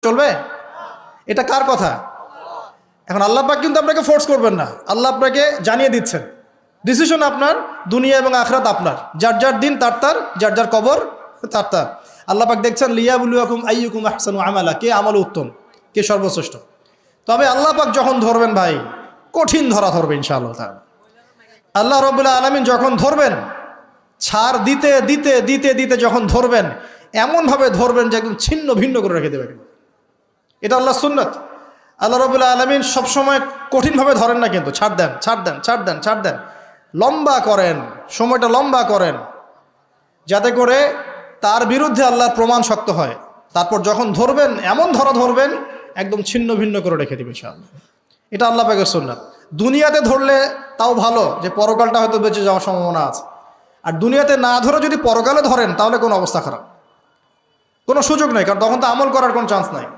চলবে? এটা কার কথা? এখন আল্লাহ পাক কিন্তু আপনাকে ফোর্স করবেন না, আল্লাহ আপনাকে জানিয়ে দিচ্ছেন ডিসিশন আপনার, দুনিয়া এবং আখিরাত আপনার, যার যার দিন তার তার, যার যার কবর তার তার। আল্লাহ পাক দেখছেন লিয়াবলুয়াকুম আইয়ুকুম আহসানু আমালা, কে আমল উত্তম, কে সর্বশ্রেষ্ঠ। তবে আল্লাহ পাক যখন ধরবেন ভাই, কঠিন ধরা ধরবে ইনশাআল্লাহ তাআলা। আল্লাহ রাব্বুল আলামিন যখন ধরবেন, ছাড় দিতে দিতে দিতে দিতে যখন ধরবেন, এমনভাবে ধরবেন যে একদম ছিন্ন ভিন্ন করে রেখে দেবেন। এটা আল্লাহর সুন্নাত। আল্লাহ রাব্বুল আলামিন সবসময় কঠিনভাবে ধরেন না, কিন্তু ছাড় দেন ছাড় দেন ছাড় দেন ছাড় দেন, লম্বা করেন, সময়টা লম্বা করেন, যাতে করে তার বিরুদ্ধে আল্লাহর প্রমাণ শক্ত হয়। তারপর যখন ধরবেন, এমন ধরা ধরবেন একদম ছিন্ন ভিন্ন করে রেখে দেবে ইনশাআল্লাহ। এটা আল্লাহ পাকের সুন্নাত। দুনিয়াতে ধরলে তাও ভালো, যে পরকালটা হয়তো বেঁচে যাওয়ার সম্ভাবনা আছে। আর দুনিয়াতে না ধরে যদি পরকালে ধরেন, তাহলে কোনো অবস্থা খারাপ, কোনো সুযোগ নেই, কারণ তখন তো আমল করার কোনো চান্স নাই।